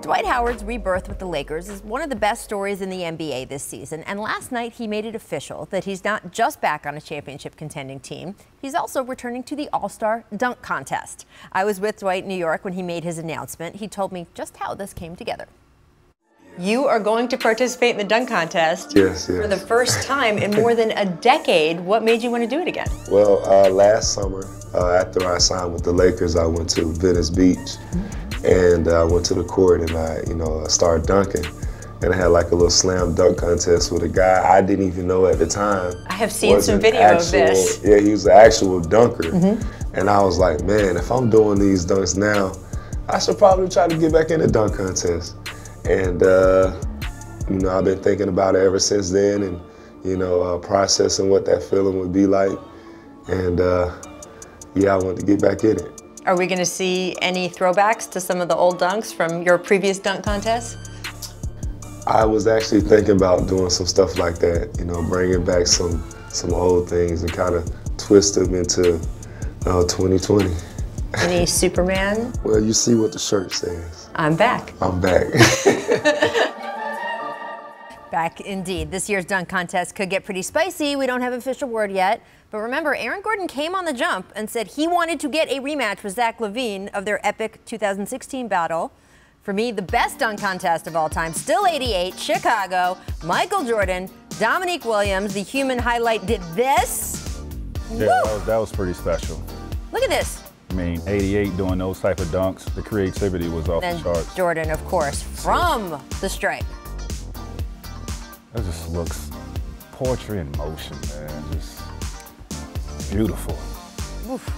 Dwight Howard's rebirth with the Lakers is one of the best stories in the NBA this season, and last night he made it official that he's not just back on a championship contending team, he's also returning to the AllStar Dunk Contest. I was with Dwight in New York when he made his announcement. He told me just how this came together. You are going to participate in the dunk contest for the first time in more than a decade. What made you want to do it again? Well, last summer, after I signed with the Lakers, I went to Venice Beach, and I went to the court and I started dunking. And I had like a little slam dunk contest with a guy I didn't even know at the time. I have seen some video of this. Yeah, he was an actual dunker. And I was like, man, if I'm doing these dunks now, I should probably try to get back in the dunk contest. And, I've been thinking about it ever since then and, processing what that feeling would be like. And, yeah, I wanted to get back in it. Are we going to see any throwbacks to some of the old dunks from your previous dunk contests? I was actually thinking about doing some stuff like that, bringing back some old things and kind of twist them into 2020. Any Superman? Well, you see what the shirt says. I'm back. I'm back. Back indeed. This year's dunk contest could get pretty spicy. We don't have an official word yet. But remember, Aaron Gordon came on the jump and said he wanted to get a rematch with Zach LaVine of their epic 2016 battle. For me, the best dunk contest of all time, still 88, Chicago, Michael Jordan, Dominique Wilkins, the human highlight did this. Yeah, that was pretty special. Look at this. I mean, 88 doing those type of dunks, the creativity was off the charts. Jordan, of course, from the stripe. That just looks poetry in motion, man. Just beautiful. Oof.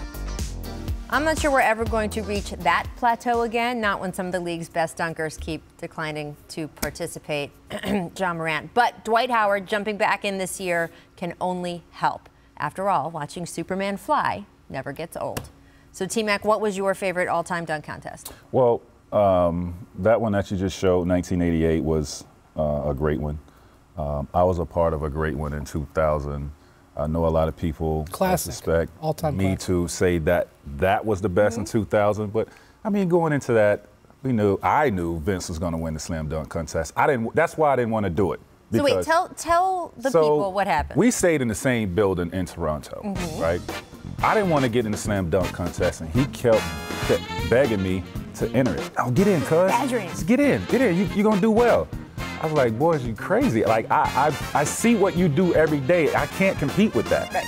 I'm not sure we're ever going to reach that plateau again, not when some of the league's best dunkers keep declining to participate, John Morant. But Dwight Howard jumping back in this year can only help. After all, watching Superman fly never gets old. So, T-Mac, what was your favorite all-time dunk contest? Well, that one that you just showed, 1988, was a great one. I was a part of a great one in 2000. I know a lot of people suspect me to say that that was the best in 2000, but I mean, going into that, I knew Vince was going to win the slam dunk contest. That's why I didn't want to do it. So wait, tell the people what happened. We stayed in the same building in Toronto, right? I didn't want to get in the slam dunk contest, and he kept begging me to enter it. Oh, get in, cuz. Just get in. You're going to do well. I was like, boys, you crazy. Like, I see what you do every day. I can't compete with that. Right.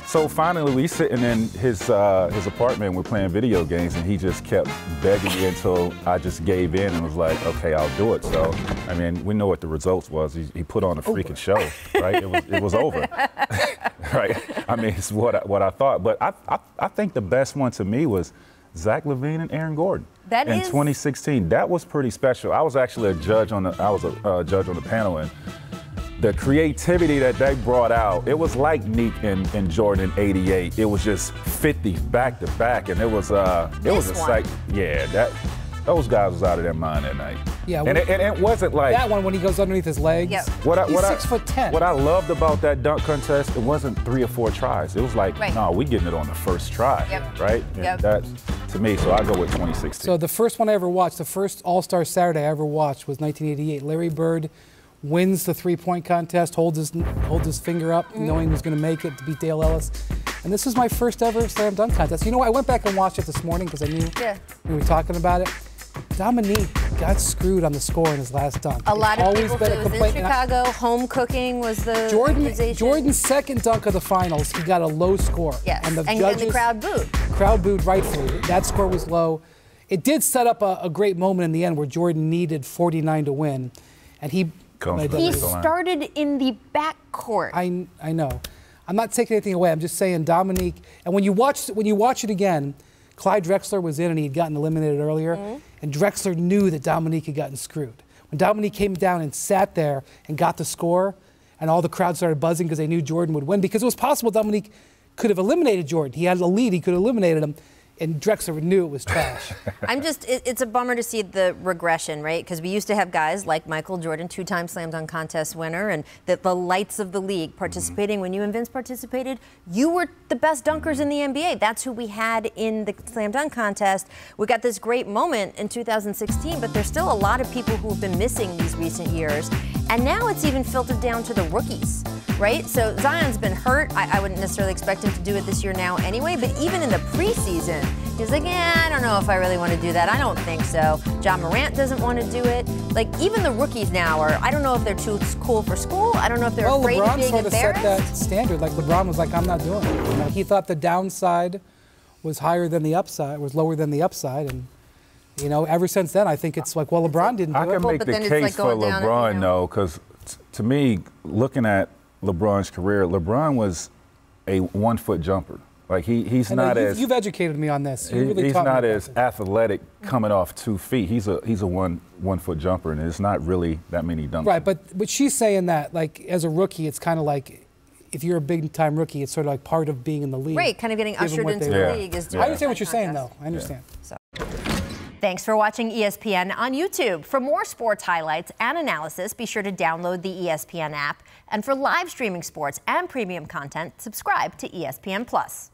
So finally, we sitting in his apartment, we're playing video games, and he just kept begging me until I just gave in and was like, okay, I'll do it. So, I mean, we know what the results was. He put on a freaking show, right? It was over, right? I mean, it's what I thought. But I think the best one to me was Zach LaVine and Aaron Gordon. In 2016, that was pretty special. I was actually a judge on the panel, and the creativity that they brought out, it was like Nick and Jordan in '88. It was just 50 back to back, and it was a sight. Yeah, those guys was out of their mind that night. Yeah, and it wasn't like that one when he goes underneath his legs. Yep. He's 6'10". What I loved about that dunk contest, it wasn't 3 or 4 tries. It was like, no, we getting it on the first try, right? Yep. That's to me. So I go with 2016. So the first one I ever watched, the first All-Star Saturday I ever watched was 1988. Larry Bird wins the three-point contest, holds his finger up, knowing he was going to make it to beat Dale Ellis. And this was my first ever slam dunk contest. You know, I went back and watched it this morning because I knew we were talking about it. Dominique got screwed on the score in his last dunk. A lot of people said it was in Chicago. Home cooking was the Jordan's second dunk of the finals. He got a low score. Yes, and the crowd booed. Crowd booed rightfully. That score was low. It did set up a great moment in the end where Jordan needed 49 to win, and he started in the backcourt. I know. I'm not taking anything away. I'm just saying Dominique. And when you watch it again, Clyde Drexler was in and he had gotten eliminated earlier, and Drexler knew that Dominique had gotten screwed. When Dominique came down and sat there and got the score, and all the crowd started buzzing because they knew Jordan would win, because it was possible Dominique could have eliminated Jordan. He had a lead. He could have eliminated him. and Drexler knew it was trash. It's a bummer to see the regression, right? Because we used to have guys like Michael Jordan, 2-time Slam Dunk Contest winner, and the lights of the league participating. When you and Vince participated, you were the best dunkers in the NBA. That's who we had in the Slam Dunk Contest. We got this great moment in 2016, but there's still a lot of people who have been missing these recent years. And now it's even filtered down to the rookies, right? So Zion's been hurt. I wouldn't necessarily expect him to do it this year now anyway, but even in the preseason, he's like, yeah, I don't know if I really want to do that. I don't think so. John Morant doesn't want to do it. Like, even the rookies now are, I don't know if they're too cool for school. I don't know if they're afraid of being embarrassed. Set that standard. Like, LeBron was like, I'm not doing it. You know, he thought the downside was higher than the upside, was lower than the upside, and you know, ever since then, I think it's like, well, LeBron didn't do it. I can make the case for LeBron, though, because to me, looking at LeBron's career, LeBron was a 1-foot jumper. Like, he's not as... You've educated me on this. He's not as athletic coming off 2 feet. He's a 1-foot jumper, and there's not really that many dunks. Right, but she's saying that, like, as a rookie, it's kind of like, if you're a big-time rookie, it's sort of like part of being in the league. Right, kind of getting ushered into the league. I understand what you're saying, though. I understand. So. Thanks for watching ESPN on YouTube. For more sports highlights and analysis, be sure to download the ESPN app. And for live streaming sports and premium content, subscribe to ESPN+.